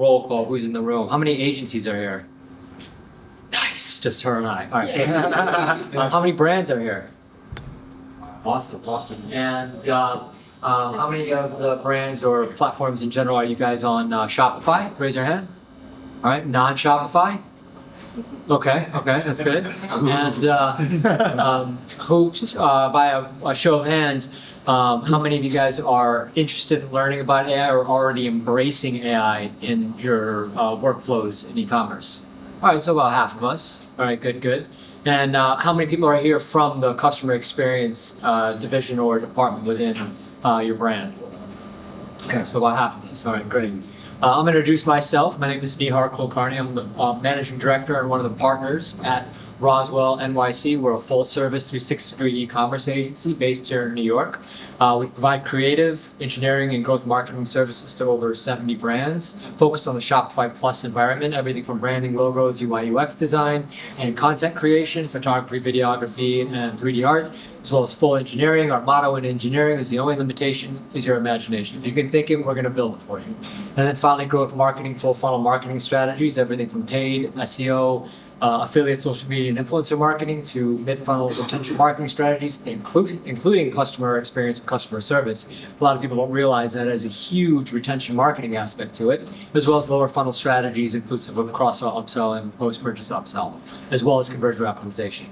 roll call. Who's in the room? How many agencies are here? Nice, just her and I. All right. How many brands are here? Awesome. And how many of the brands or platforms in general are you guys on Shopify? Raise your hand. All right, non-Shopify? Okay, that's good. And who, by a show of hands, how many of you guys are interested in learning about AI or already embracing AI in your workflows in e-commerce? All right, so about half of us. All right, good. And how many people are here from the customer experience division or department within your brand? Okay, so about half of us. All right, great. I'm going to introduce myself. My name is Nihar Kulkarni. I'm the managing director and one of the partners at Roswell NYC. We're a full-service 360-degree e-commerce agency based here in New York. We provide creative, engineering, and growth marketing services to over 70 brands, focused on the Shopify Plus environment, everything from branding, logos, UI, UX design, and content creation, photography, videography, and 3D art, as well as full engineering. Our motto in engineering is the only limitation is your imagination. If you can think it, we're going to build it for you. And then finally, growth marketing, full funnel marketing strategies, everything from paid, SEO, affiliate social media and influencer marketing to mid-funnel retention marketing strategies, including customer experience and customer service. A lot of people don't realize that has a huge retention marketing aspect to it, as well as lower funnel strategies inclusive of cross-sell, upsell, and post-purchase upsell, as well as conversion optimization.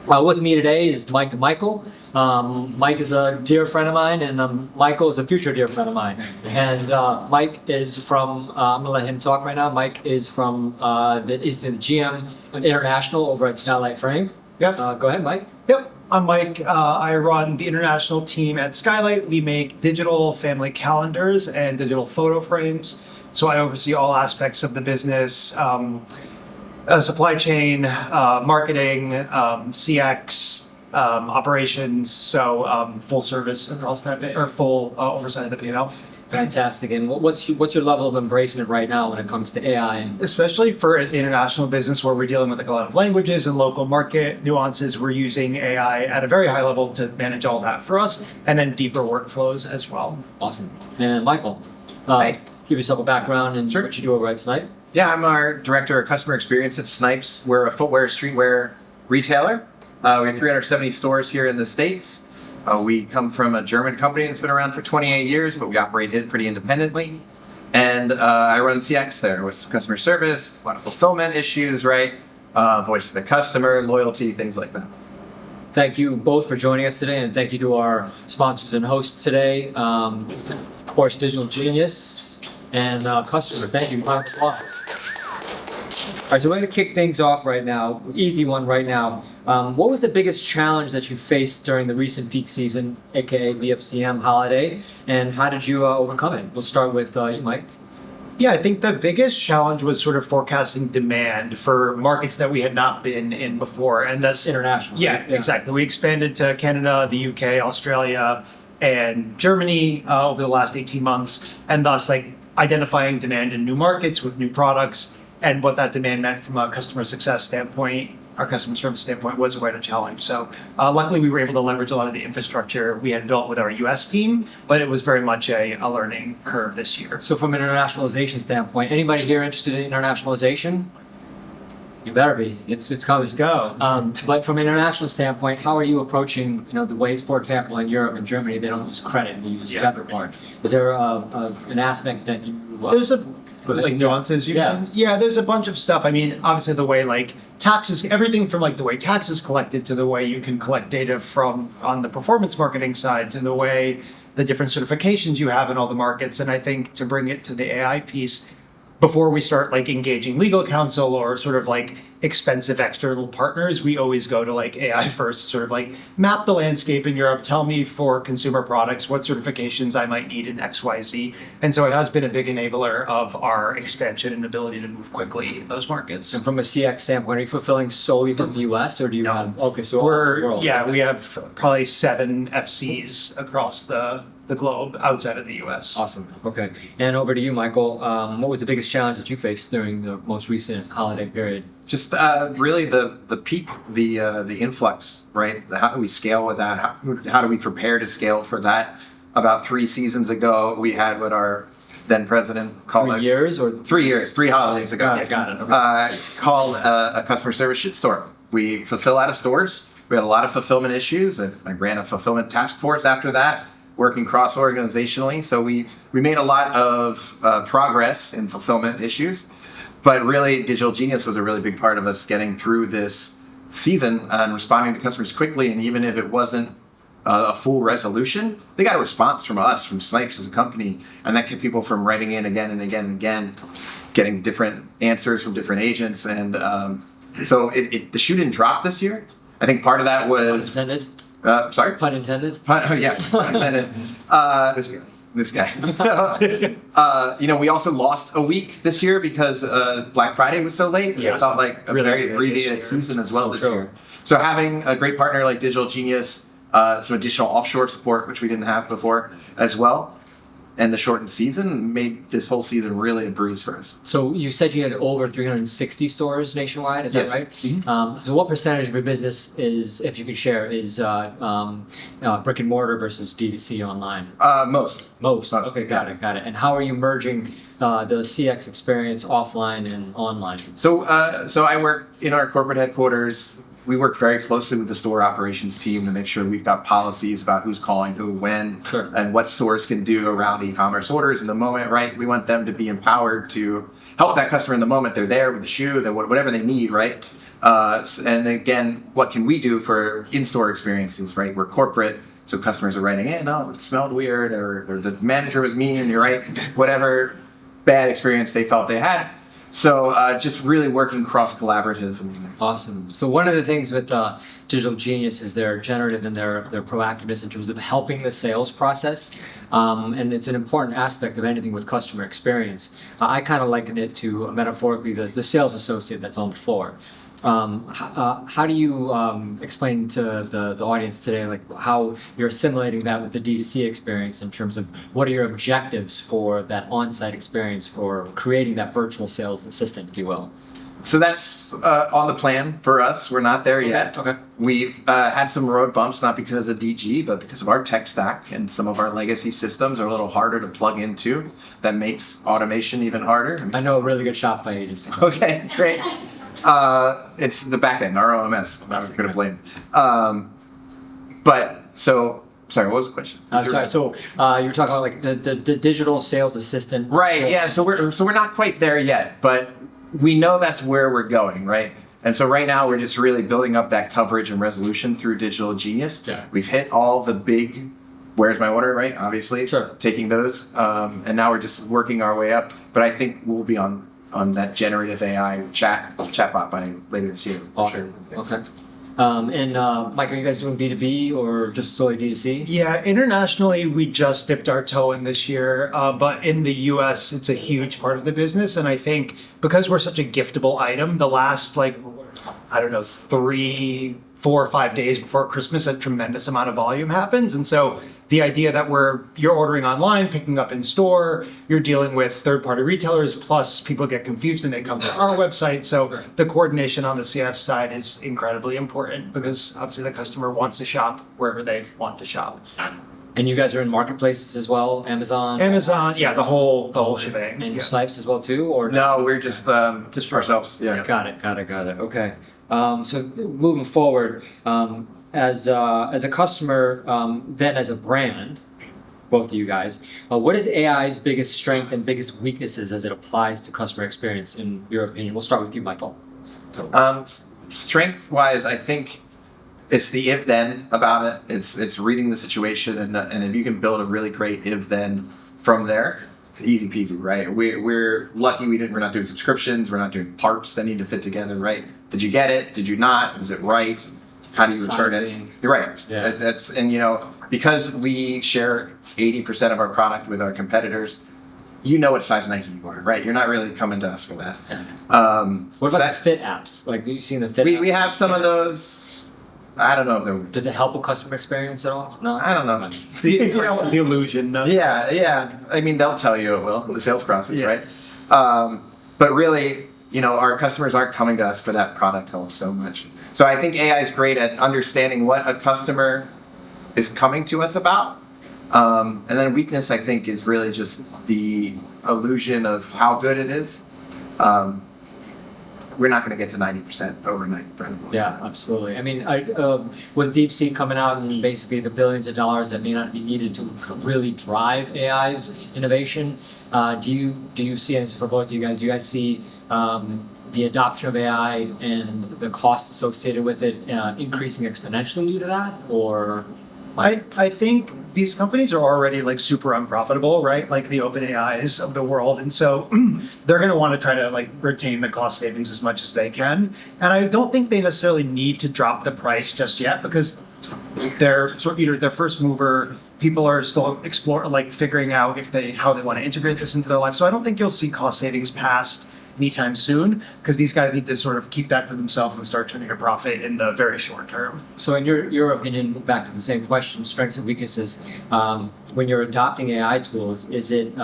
With me today is Mike and Michael. Mike is a dear friend of mine, and Michael is a future dear friend of mine. And Mike is from, I'm going to let him talk right now. Mike is from, is in GM International over at Skylight Frames. Yep. Go ahead, Mike. Yep. I'm Mike. I run the international team at Skylight. We make digital family calendars and digital photo frames. So I oversee all aspects of the business. Supply chain, marketing, CX, operations, so full service across that, or full oversight of the P&L. Fantastic. And what's your level of embracement right now when it comes to AI? Especially for an international business where we're dealing with a lot of languages and local market nuances, we're using AI at a very high level to manage all that for us, and then deeper workflows as well. Awesome. And Michael, give yourself a background and what you do over at SNIPES. Yeah, I'm our director of customer experience at SNIPES. We're a footwear, streetwear retailer. We have 370 stores here in the States. We come from a German company that's been around for 28 years, but we operate it pretty independently. And I run CX there with customer service, a lot of fulfillment issues, right? Voice of the customer, loyalty, things like that. Thank you both for joining us today, and thank you to our sponsors and hosts today. Of course, DigitalGenius. And customer, thank you. All right, so we're going to kick things off right now. Easy one right now. What was the biggest challenge that you faced during the recent peak season, aka BFCM holiday, and how did you overcome it? We'll start with you, Mike. Yeah, I think the biggest challenge was sort of forecasting demand for markets that we had not been in before, and that's international. Yeah, exactly. We expanded to Canada, the UK, Australia, and Germany over the last 18 months, and thus identifying demand in new markets with new products, and what that demand meant from a customer success standpoint, our customer service standpoint, was quite a challenge. So luckily we were able to leverage a lot of the infrastructure we had built with our US team, but it was very much a learning curve this year. So from an internationalization standpoint, anybody here interested in internationalization? You better be. It's coming. Let's go. But from an international standpoint, how are you approaching, the ways, for example, in Europe and Germany, they don't use credit, they use debit card. Is there an aspect that you... There's nuances you can? Yeah, there's a bunch of stuff. I mean, obviously the way taxes, everything from the way taxes collected to the way you can collect data from on the performance marketing side to the way the different certifications you have in all the markets. And I think to bring it to the AI piece, before we start engaging legal counsel or sort of expensive external partners, we always go to AI first, sort of map the landscape in Europe, tell me for consumer products what certifications I might need in XYZ. And so it has been a big enabler of our expansion and ability to move quickly in those markets. And from a CX standpoint, are you fulfilling solely from the US or do you have, okay, so we have probably 7 FCs across the globe outside of the US. Awesome. Okay. And over to you, Michael. What was the biggest challenge that you faced during the most recent holiday period? Just really the peak, the influx, right? How do we scale with that? How do we prepare to scale for that? About 3 seasons ago, we had what then president, called 3 years or 3 years, 3 holidays ago. Got it. Okay. Called a customer service shitstorm. We fulfill out of stores. We had a lot of fulfillment issues, and I ran a fulfillment task force after that, working cross-organizationally. So we made a lot of progress in fulfillment issues, but really DigitalGenius was a really big part of us getting through this season and responding to customers quickly. And even if it wasn't a full resolution, they got a response from us, from SNIPES as a company, and that kept people from writing in again and again and again, getting different answers from different agents. And so the shoe didn't drop this year. I think part of that was... Pun intended? Sorry? Pun intended? Yeah, pun intended. This guy. So, we also lost a week this year because Black Friday was so late. Yeah, it felt like a really very abbreviated season as well this true. year. So having a great partner like DigitalGenius, some additional offshore support, which we didn't have before as well, and the shortened season made this whole season really a breeze for us. So you said you had over 360 stores nationwide, is Yes. that right? So what percentage of your business is, if you could share, is brick and mortar versus D2C online? Most. Most. Okay, got it. And how are you merging the CX experience offline and online? So I work in our corporate headquarters. We work very closely with the store operations team to make sure we've got policies about who's calling who, when, Sure. and what stores can do around e-commerce orders in the moment, right? We want them to be empowered to help that customer in the moment they're there with the shoe, whatever they need, right? And again, what can we do for in-store experiences, right? We're corporate, so customers are writing in, oh, it smelled weird, or the manager was mean, you're right, whatever bad experience they felt they had. So just really working cross-collaborative. Awesome. So one of the things with DigitalGenius is their generative and their proactiveness in terms of helping the sales process. And it's an important aspect of anything with customer experience. I kind of liken it to, metaphorically, the sales associate that's on the floor. How do you explain to the audience today, like how you're assimilating that with the D2C experience in terms of what are your objectives for that on-site experience for creating that virtual sales assistant, if you will? So that's on the plan for us. We're not there yet. Okay. We've had some road bumps, not because of DG, but because of our tech stack, and some of our legacy systems are a little harder to plug into. That makes automation even harder. I know a really good Shopify agency. Okay, great. It's the back end, our OMS. I'm not going to blame. Sorry, what was the question? Sorry. So you were talking about like the digital sales assistant. Right. Yeah. So we're not quite there yet, but we know that's where we're going, right? And so right now we're just really building up that coverage and resolution through DigitalGenius. Yeah. We've hit all the big, where's my order, right? Obviously, Sure. Taking those, and now we're just working our way up. But I think we'll be on that generative AI chatbot by later this year. For Awesome. sure. Okay. Mike, are you guys doing B2B or just solely D2C? Yeah, internationally, we just dipped our toe in this year, but in the US, it's a huge part of the business. And I think because we're such a giftable item, the last 3, 4 or 5 days before Christmas, a tremendous amount of volume happens. And so the idea that you're ordering online, picking up in store, you're dealing with third-party retailers, plus people get confused and they come to our website. So the coordination on the CS side is incredibly important because obviously the customer wants to shop wherever they want to shop. And you guys are in marketplaces as well, Amazon? Yeah, the whole shebang. And Yeah. SNIPES as well too, or No, we're just ourselves. Yeah. Got it. Okay. So moving forward, as a customer, then as a brand, both of you guys, what is AI's biggest strength and biggest weaknesses as it applies to customer experience, in your opinion? We'll start with you, Michael. Strength-wise, I think it's the if-then about it. It's reading the situation, and if you can build a really great if-then from there, easy peasy, right? We're lucky we're not doing subscriptions, we're not doing parts that need to fit together, right? Did you get it? Did you not? Was it right? How do you return it? Sizing. You're right. Yeah. Because we share 80% of our product with our competitors, you know what size Nike you are, right? You're not really coming to us for that. Yeah. What about the Fit apps? Like, have you seen the Fit apps? We have some of those. I don't know if they're. Does it help with customer experience at all? No? I don't know. The illusion. Yeah. I mean, they'll tell you it will, the sales process, Yeah. right? But really, our customers aren't coming to us for that product help so much. So I think AI is great at understanding what a customer is coming to us about. And then weakness, I think, is really just the illusion of how good it is, we're not going to get to 90% overnight. Yeah, absolutely. I mean, with DeepSeek coming out and basically the billions of dollars that may not be needed to really drive AI's innovation, do you see, and for both of you guys see the adoption of AI and the costs associated with it increasing exponentially due to that, or? I think these companies are already like super unprofitable, right? Like the OpenAIs of the world. And so they're going to want to try to like retain the cost savings as much as they can. And I don't think they necessarily need to drop the price just yet because they're sort of either their first mover, people are still figuring out how they want to integrate this into their life. So I don't think you'll see cost savings past anytime soon because these guys need to sort of keep that to themselves and start turning a profit in the very short term. So in your opinion, back to the same question, strengths and weaknesses, when you're adopting AI tools, is it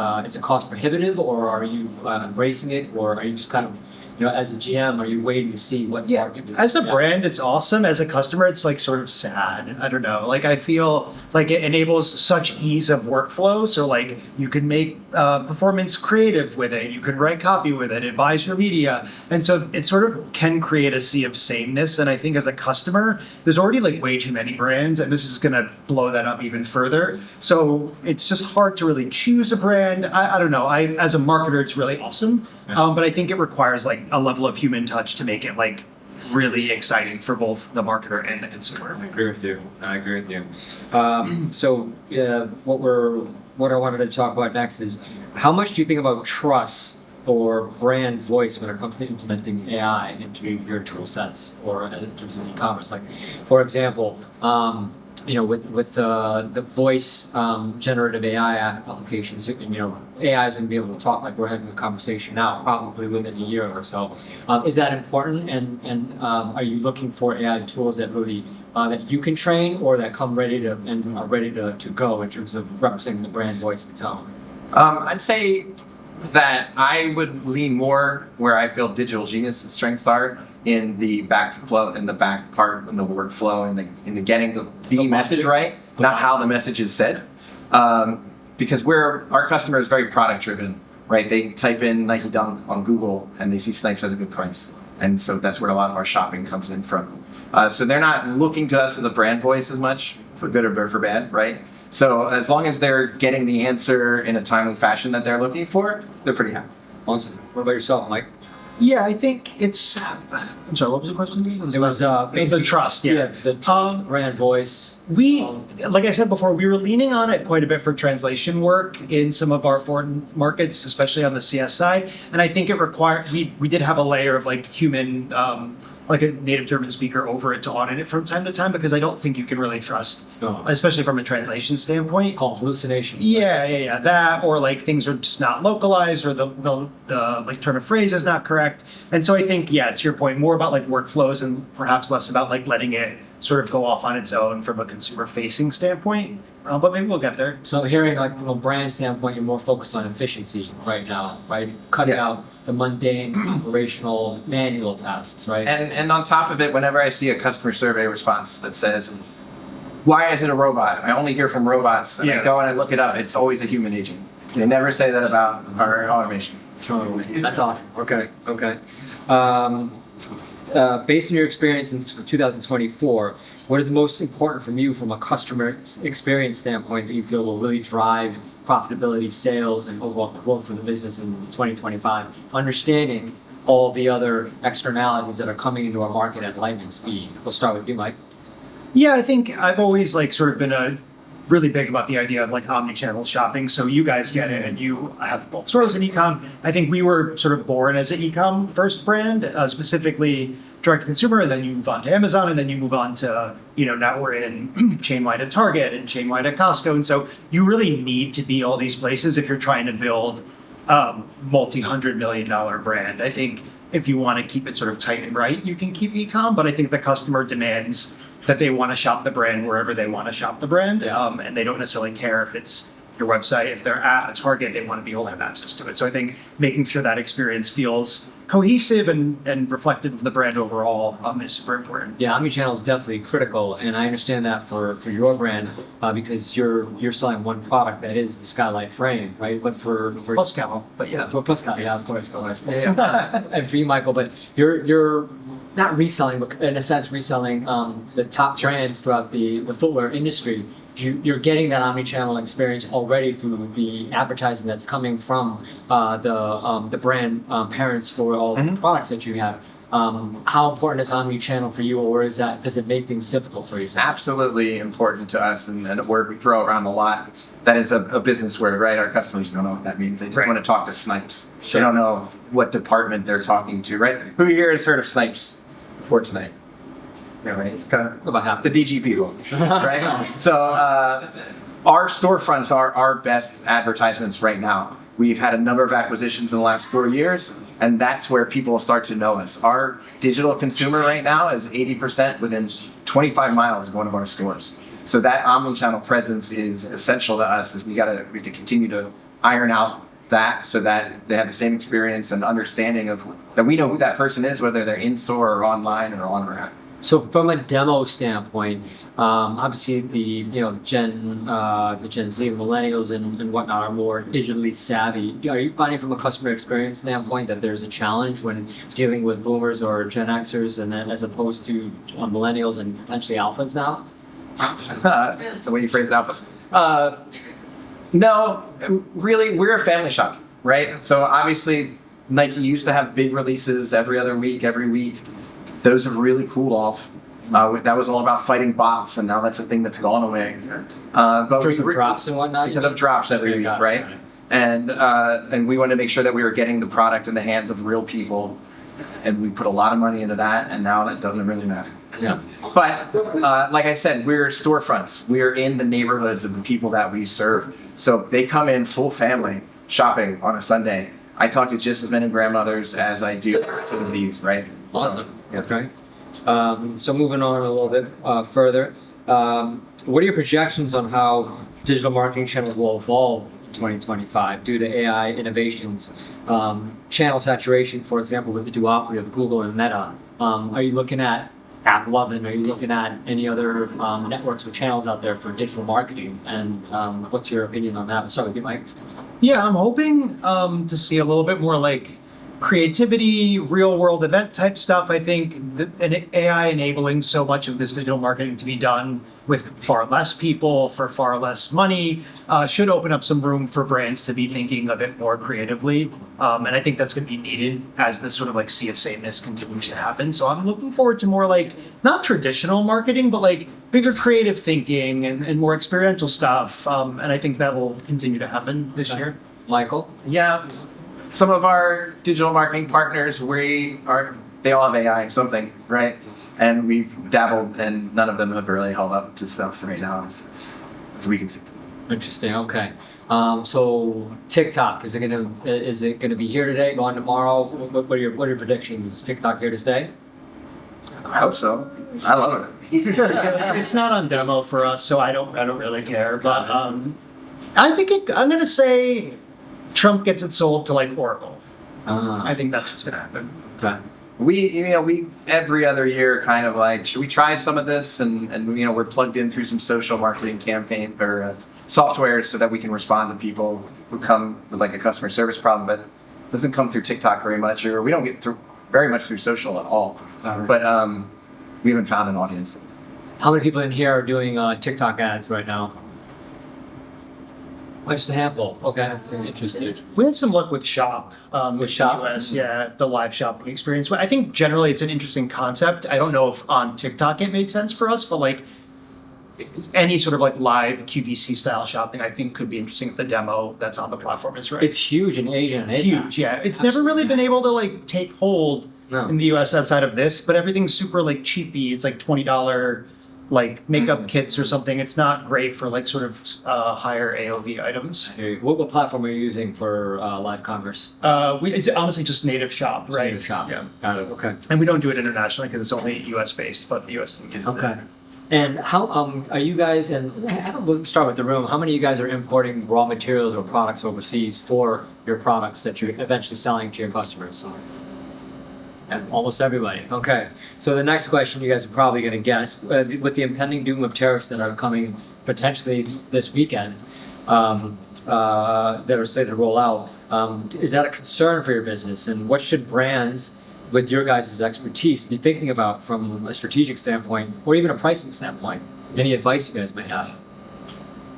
cost prohibitive, or are you embracing it, or are you just kind of, as a GM, are you waiting to see what market is? As a brand, it's awesome. As a customer, it's like sort of sad. I don't know. Like I feel like it enables such ease of workflow. So like you can make performance creative with it. You can write copy with it. It buys your media. And so it sort of can create a sea of sameness. And I think as a customer, there's already like way too many brands, and this is going to blow that up even further. So it's just hard to really choose a brand. I don't know. As a marketer, it's really awesome. But I think it requires like a level of human touch to make it like really exciting for both the marketer and the consumer. I agree with you. So what I wanted to talk about next is how much do you think about trust or brand voice when it comes to implementing AI into your tool sets or in terms of e-commerce? Like, for example, with the voice generative AI applications, AI is going to be able to talk like we're having a conversation now, probably within a year or so. Is that important? And are you looking for AI tools that really that you can train, or that come ready to go in terms of representing the brand voice and tone? I'd say that I would lean more where I feel DigitalGenius' strengths are in the backflow, in the back part, in the workflow, in the getting the message right, not how the message is said. Because our customer is very product driven, right? They type in Nike Dunk on Google and they see Snipes has a good price. And so that's where a lot of our shopping comes in from. So they're not looking to us as a brand voice as much, for good or for bad, right? So as long as they're getting the answer in a timely fashion that they're looking for, they're pretty happy. Awesome. What about yourself, Mike? Yeah, I think it's. I'm sorry. What was the question? It was the trust. Yeah, the trust, the brand voice. Like I said before, we were leaning on it quite a bit for translation work in some of our foreign markets, especially on the CS side. And I think it required. We did have a layer of like human, like a native German speaker over it to audit it from time to time, because I don't think you can really trust, especially from a translation standpoint. Called hallucination. Yeah. That, or like things are just not localized, or the like turn of phrase is not correct. And so I think, to your point, more about like workflows and perhaps less about like letting it sort of go off on its own from a consumer facing standpoint. But maybe we'll get there. So hearing like from a brand standpoint, you're more focused on efficiency right now, right? Cutting out the mundane operational manual tasks, right? And on top of it, whenever I see a customer survey response that says, why is it a robot? I only hear from robots. And I go and I look it up. It's always a human agent. They never say that about our automation. Totally. That's awesome. Okay. Based on your experience in 2024, what is most important from you from a customer experience standpoint that you feel will really drive profitability, sales, and overall growth for the business in 2025? Understanding all the other externalities that are coming into our market at lightning speed. We'll start with you, Mike. Yeah, I think I've always like sort of been really big about the idea of like omni-channel shopping. So you guys get it, and you have both stores and e-com. I think we were sort of born as an e-com first brand, specifically direct to consumer, and then you move on to Amazon, and then you move on to, now we're in chain-wide at Target and chain-wide at Costco. And so you really need to be all these places if you're trying to build multi-$100 million brand. I think if you want to keep it sort of tight and right, you can keep e-com, but I think the customer demands that they want to shop the brand wherever they want to shop the brand, and they don't necessarily care if it's your website. If they're at a Target, they want to be able to have access to it. So I think making sure that experience feels cohesive and reflective of the brand overall is super important. Yeah, omnichannel is definitely critical, and I understand that for your brand because you're selling one product that is the Skylight Frame, right? But for Plus Camo, but yeah. well, plus yeah, of course. And for you, Michael, but you're not reselling, but in a sense reselling the top brands throughout the footwear industry. You're getting that omnichannel experience already through the advertising that's coming from the brand parents for all the products that you have. How important is omnichannel for you, or does it make things difficult for you? Absolutely important to us, and a word we throw around a lot. That is a business word, right? Our customers don't know what that means. They just want to talk to SNIPES. They don't know what department they're talking to, right? Who here has heard of SNIPES before tonight? Yeah, right. Kind of About half. the DG people, right? So our storefronts are our best advertisements right now. We've had a number of acquisitions in the last 4 years, and that's where people start to know us. Our digital consumer right now is 80% within 25 miles of one of our stores. So that omnichannel presence is essential to us. As we have to continue to iron out that so that they have the same experience and understanding of that we know who that person is, whether they're in store or online or on our app. So from a demo standpoint, obviously the Gen Z, millennials and whatnot are more digitally savvy. Are you finding from a customer experience standpoint that there's a challenge when dealing with boomers or Gen Xers, and then as opposed to millennials and potentially alphas now? The way you phrase it, alphas. No, really, we're a family shop, right? So obviously, Nike used to have big releases every other week, every week. Those have really cooled off. That was all about fighting bots, and now that's a thing that's gone away. But Because of drops and whatnot? because of drops every week, right? And we wanted to make sure that we were getting the product in the hands of real people, and we put a lot of money into that, and now that doesn't really matter. Yeah. But like I said, we're storefronts. We're in the neighborhoods of the people that we serve. So they come in full family shopping on a Sunday. I talk to just as many grandmothers as I do Gen Zs, right? Awesome. So, yeah. Okay. So moving on a little bit further, what are your projections on how digital marketing channels will evolve in 2025 due to AI innovations, channel saturation, for example, with the duopoly of Google and Meta? Are you looking at AppLovin? Are you looking at any other networks or channels out there for digital marketing? And what's your opinion on that? I'll start with you, Mike. Yeah, I'm hoping to see a little bit more like creativity, real world event type stuff. I think an AI enabling so much of this digital marketing to be done with far less people for far less money should open up some room for brands to be thinking a bit more creatively. And I think that's going to be needed as this sort of like sea of sameness continues to happen. So I'm looking forward to more like not traditional marketing, but like bigger creative thinking and more experiential stuff. And I think that will continue to happen this year. Michael? Yeah. Some of our digital marketing partners, they all have AI or something, right? And we've dabbled, and none of them have really held up to stuff right now, as we can see. Interesting. Okay. So TikTok, is it gonna be here today, gone tomorrow? What are your predictions? Is TikTok here to stay? I hope so. I love it. It's not on demo for us, so I don't really care. But I think I'm going to say Trump gets it sold to like Oracle. I think that's what's going to happen. Okay. We every other year kind of like, should we try some of this? And we're plugged in through some social marketing campaign or software so that we can respond to people who come with like a customer service problem, but it doesn't come through TikTok very much, or we don't get through very much through social at all. But we haven't found an audience. How many people in here are doing TikTok ads right now? Just a handful. Okay, that's interesting. We had some luck with Shop. With Shop? US, yeah, the live shopping experience. But I think generally it's an interesting concept. I don't know if on TikTok it made sense for us, but like any sort of like live QVC style shopping, I think could be interesting if the demo that's on the platform is right. It's huge in Asia and APAC. Huge, yeah. It's never really been able to like take hold in the US outside of this, but everything's super like cheapy. It's like $20 like makeup kits or something. It's not great for like sort of higher AOV items. What platform are you using for live commerce? It's honestly just native shop, right? Native shop. Yeah. Got it. Okay. And we don't do it internationally because it's only US based, but the US can do it. Okay. And how are you guys? And we'll start with the room. How many of you guys are importing raw materials or products overseas for your products that you're eventually selling to your customers? Almost everybody. Okay. So the next question you guys are probably going to guess, with the impending doom of tariffs that are coming potentially this weekend, that are slated to roll out, is that a concern for your business? And what should brands with your guys' expertise be thinking about from a strategic standpoint or even a pricing standpoint? Any advice you guys might have?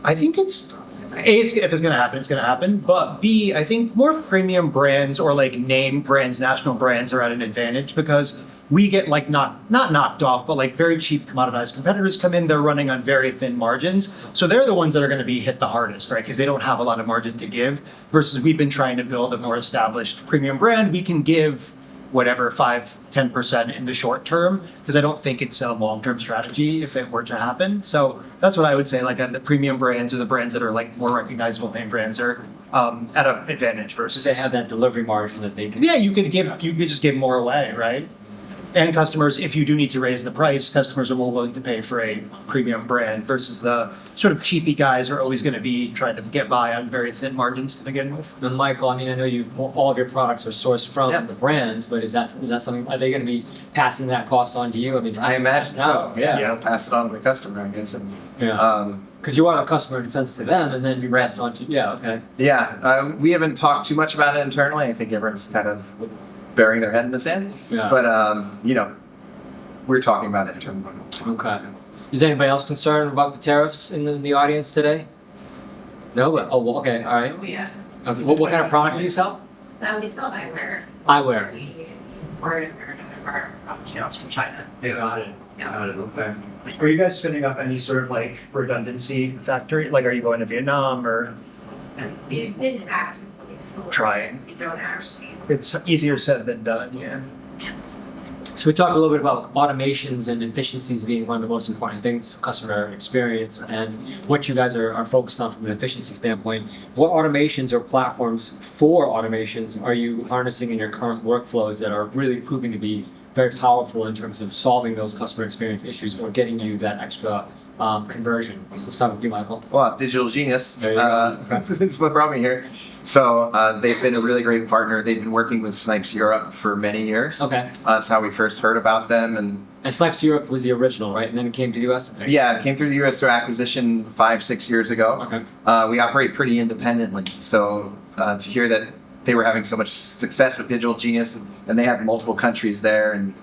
I think if it's going to happen, it's going to happen. But B, I think more premium brands or like name brands, national brands are at an advantage because we get like not knocked off, but like very cheap commoditized competitors come in. They're running on very thin margins. So they're the ones that are going to be hit the hardest, right? Because they don't have a lot of margin to give versus we've been trying to build a more established premium brand. We can give whatever 5-10% in the short term because I don't think it's a long-term strategy if it were to happen. So that's what I would say, like the premium brands or the brands that are like more recognizable name brands are at an advantage versus They have that delivery margin that they can. yeah, you could just give more away, right? And customers, if you do need to raise the price, customers are more willing to pay for a premium brand versus the sort of cheapy guys are always going to be trying to get by on very thin margins to begin with. And Michael, I mean, I know all of your products are sourced from the brands, but is that something? Are they going to be passing that cost on to you? I mean, I imagine so. Yeah. Yeah. Pass it on to the customer, I guess. And, because you want a customer and sense to them, and then you pass it on to okay. Yeah, we haven't talked too much about it internally. I think everyone's kind of burying their head in the sand. Yeah. But we're talking about it internally. Okay. Is anybody else concerned about the tariffs in the audience today? No. Oh, well, okay. All right. Oh, yeah. Okay. What kind of product do you sell? We sell eyewear. Eyewear. We import our raw materials from China. Got it. Yeah. Got it. Okay. Are you guys spinning up any sort of like redundancy factory? Like, are you going to Vietnam or? We didn't actively source. Trying. We don't actually. It's easier said than done, yeah. So we talked a little bit about automations and efficiencies being one of the most important things for customer experience and what you guys are focused on from an efficiency standpoint. What automations or platforms for automations are you harnessing in your current workflows that are really proving to be very powerful in terms of solving those customer experience issues or getting you that extra conversion? We'll start with you, Michael. Well, DigitalGenius. There you go. This is what brought me here. So they've been a really great partner. They've been working with Snipes Europe for many years. Okay. That's how we first heard about them. And Snipes Europe was the original, right? And then it came to the US, I think. Yeah, it came through the US through acquisition 5-6 years ago. Okay. We operate pretty independently. So to hear that they were having so much success with DigitalGenius, and they have multiple countries there and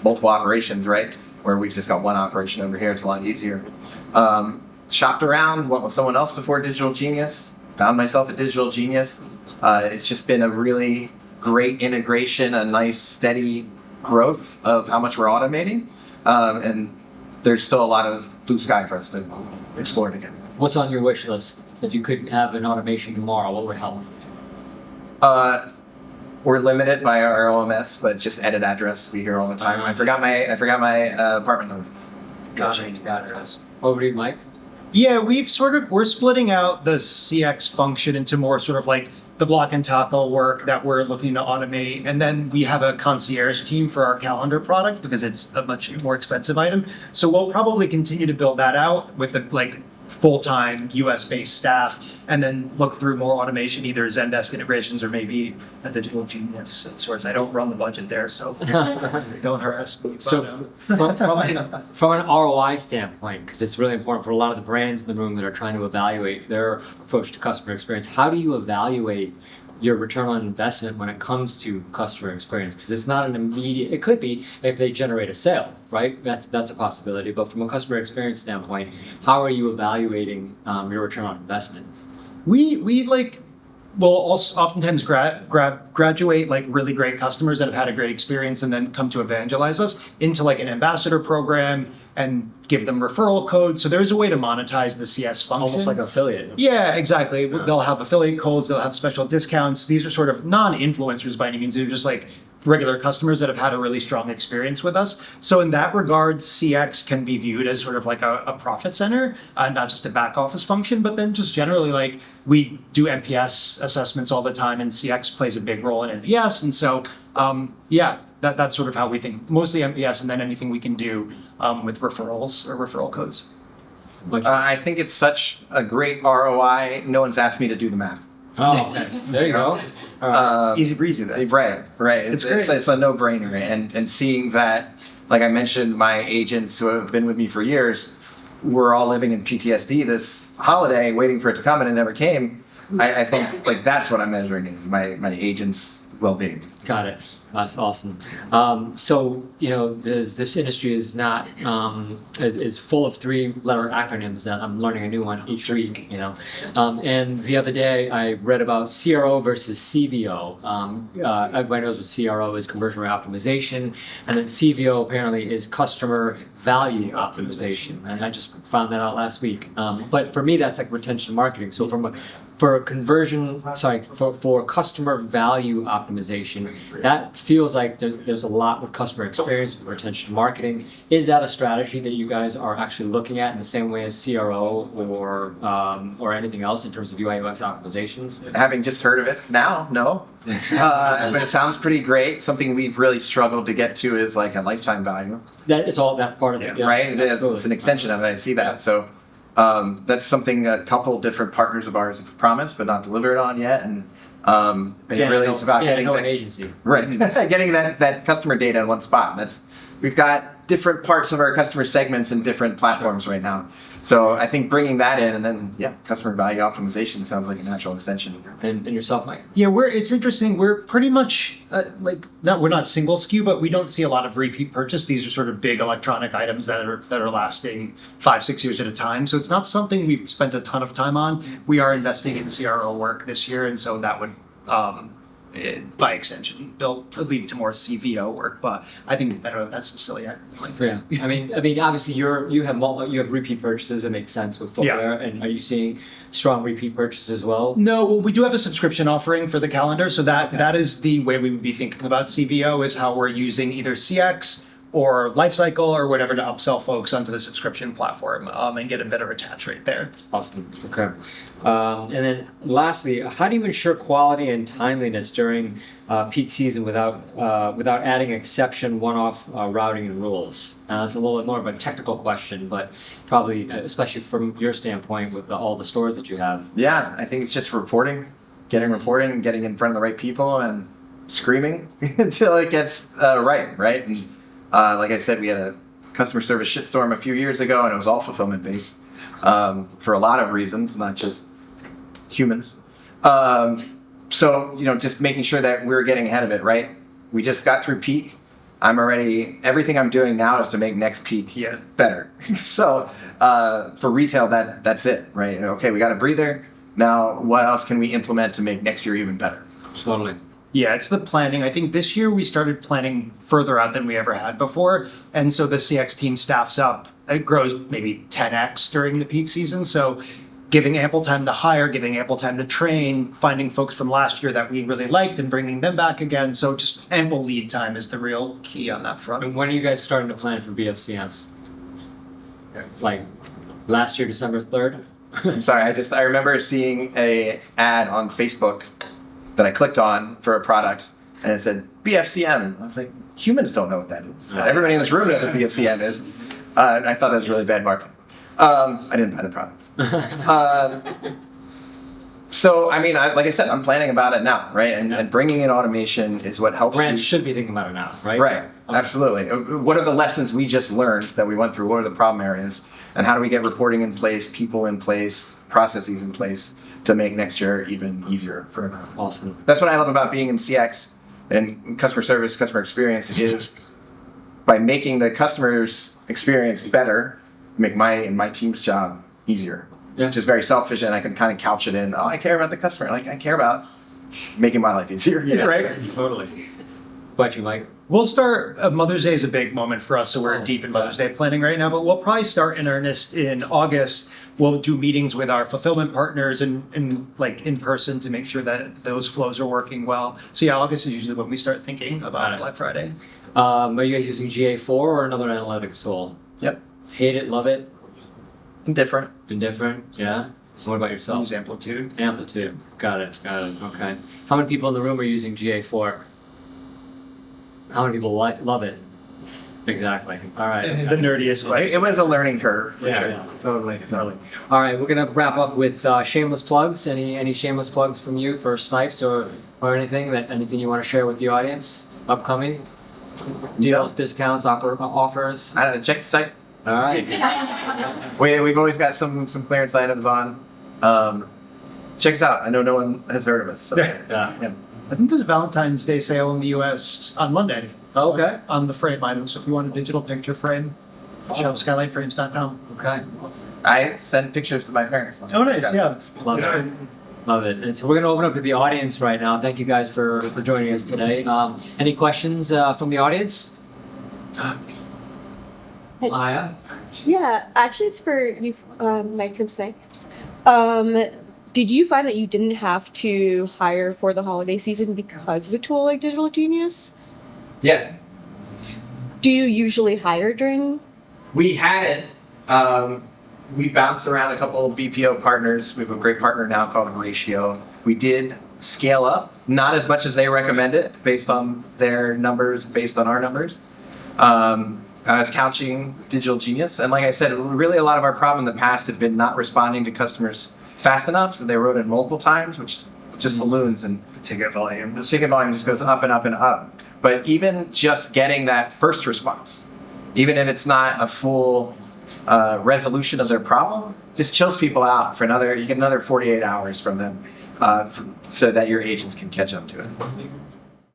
multiple operations, right? Where we've just got one operation over here, it's a lot easier. Shopped around, went with someone else before DigitalGenius, found myself at DigitalGenius. It's just been a really great integration, a nice steady growth of how much we're automating. And there's still a lot of blue sky for us to explore together. What's on your wish list? If you could have an automation tomorrow, what would help? We're limited by our OMS, but just edit address we hear all the time. I forgot my apartment number. Got it. Over to you, Mike. Yeah, we're splitting out the CX function into more sort of like the block and tackle work that we're looking to automate. And then we have a concierge team for our calendar product because it's a much more expensive item. So we'll probably continue to build that out with the full-time US-based staff and then look through more automation, either Zendesk integrations or maybe a DigitalGenius of sorts. I don't run the budget there, so don't harass me. So from an ROI standpoint, because it's really important for a lot of the brands in the room that are trying to evaluate their approach to customer experience, how do you evaluate your return on investment when it comes to customer experience? Because it's not an immediate, it could be if they generate a sale, right? That's a possibility. But from a customer experience standpoint, how are you evaluating your return on investment? We will also oftentimes graduate like really great customers that have had a great experience and then come to evangelize us into like an ambassador program and give them referral codes. So there's a way to monetize the CS function. Almost like affiliate. Yeah, exactly. They'll have affiliate codes, they'll have special discounts. These are sort of non-influencers by any means. They're just like regular customers that have had a really strong experience with us. So in that regard, CX can be viewed as sort of like a profit center, not just a back office function, but then just generally like we do NPS assessments all the time and CX plays a big role in NPS. And so, that's sort of how we think, mostly NPS and then anything we can do with referrals or referral codes. I think it's such a great ROI. No one's asked me to do the math. Oh, okay. There you go. All right. Easy breezy. Then. Right. It's great. It's a no-brainer, and seeing that, like I mentioned, my agents who have been with me for years, were all living in PTSD this holiday, waiting for it to come, and it never came. I think like that's what I'm measuring in my agents' well-being. Got it. That's awesome. So this industry is not is full of 3-letter acronyms that I'm learning a new one each week. And the other day I read about CRO versus CVO. Everybody knows what CRO is, conversion rate optimization, and then CVO apparently is customer value optimization. And I just found that out last week. But for me, that's like retention marketing. So for customer value optimization, that feels like there's a lot with customer experience and retention marketing. Is that a strategy that you guys are actually looking at in the same way as CRO or anything else in terms of UI UX optimizations? Having just heard of it now, no. But it sounds pretty great. Something we've really struggled to get to is like a lifetime value. That's part of it. Yes, right? absolutely. It's an extension of it. I see that. So that's something a couple different partners of ours have promised but not delivered on yet. And it's about getting an agency. Right. Getting that customer data in one spot. We've got different parts of our customer segments in different platforms right now. So I think bringing that in, and then customer value optimization sounds like a natural extension. And yourself, Mike? Yeah, it's interesting. We're pretty much we're not single SKU, but we don't see a lot of repeat purchase. These are sort of big electronic items that are lasting 5-6 years at a time. So it's not something we've spent a ton of time on. We are investing in CRO work this year, and so that would by extension lead to more CVO work. But I think that's a silly acronym. Yeah, I mean, obviously you have repeat purchases. It makes sense with footwear. Yeah. And are you seeing strong repeat purchases as well? No, well, we do have a subscription offering for the calendar, so that is the way we would be thinking about CVO, is how we're using either CX or Lifecycle or whatever to upsell folks onto the subscription platform and get a better attach rate there. Awesome. Okay. And then lastly, how do you ensure quality and timeliness during peak season without adding exception one-off routing and rules? It's a little bit more of a technical question, but probably, especially from your standpoint with all the stores that you have. Yeah, I think it's just reporting, getting in front of the right people and screaming until it gets right? And like I said, we had a customer service shitstorm a few years ago, and it was all fulfillment based for a lot of reasons, not just humans. So just making sure that we're getting ahead of it, right? We just got through peak. Everything I'm doing now is to make next peak better. So for retail, that's it, right? Okay, we got a breather. Now, what else can we implement to make next year even better? Totally. Yeah, it's the planning. I think this year we started planning further out than we ever had before. And so the CX team staffs up. It grows maybe 10x during the peak season. So giving ample time to hire, giving ample time to train, finding folks from last year that we really liked and bringing them back again. So just ample lead time is the real key on that front. And when are you guys starting to plan for BFCM? Like last year, December 3rd? I'm sorry, I remember seeing a ad on Facebook that I clicked on for a product, and it said BFCM. I was like, humans don't know what that is. Everybody in this room knows what BFCM is. And I thought that was really bad marketing. I didn't buy the product. So, I mean, like I said, I'm planning about it now, right? And bringing in automation is what helps. Brands should be thinking about it now, right? Right, Okay. Absolutely. What are the lessons we just learned that we went through? What are the problem areas? And how do we get reporting in place, people in place, processes in place to make next year even easier for everyone? Awesome. That's what I love about being in CX and customer service, customer experience, is by making the customer's experience better, make my team's job easier. Yeah. Which is very selfish, and I can kind of couch it in, I care about the customer. Like, I care about making my life easier, right? Totally. What you like? We'll start, Mother's Day is a big moment for us, so we're deep in Mother's Day planning right now, but we'll probably start in earnest in August. We'll do meetings with our fulfillment partners and like in person to make sure that those flows are working well. So yeah, August is usually when we start thinking about Black Friday. Are you guys using GA4 or another analytics tool? Yep. Hate it, love it? Different. Indifferent? Yeah. What about yourself? Use Amplitude. Amplitude. Got it. Okay. How many people in the room are using GA4? How many people love it? Exactly. All right. The nerdiest way. It was a learning curve. For Yeah, sure. yeah, totally. All right, we're gonna wrap up with shameless plugs. Any shameless plugs from you for Snipes or anything you want to share with the audience? Upcoming deals, discounts, offers. I don't know, check the site. All right. We've always got some clearance items on. Check us out. I know no one has heard of us. So. Yeah. I think there's a Valentine's Day sale in the US on Monday. Okay. On the frame items. So if you want a digital picture frame, check out skylightframes.com. Okay. I send pictures to my parents. Oh, nice. Yeah. Love it. Love it. And so we're going to open up to the audience right now. Thank you guys for joining us today. Any questions from the audience? Maya? Yeah, actually, it's for you, Mike from Snipes. Did you find that you didn't have to hire for the holiday season because of a tool like DigitalGenius? Yes. Do you usually hire during? We had we bounced around a couple of BPO partners. We have a great partner now called Ratio. We did scale up, not as much as they recommended based on their numbers, based on our numbers. I was couching DigitalGenius, and like I said, really a lot of our problem in the past had been not responding to customers fast enough, so they wrote it multiple times, which just balloons, and Ticket volume. the ticket volume just goes up and up and up. But even just getting that first response, even if it's not a full resolution of their problem, just chills people out for you get another 48 hours from them so that your agents can catch up to it.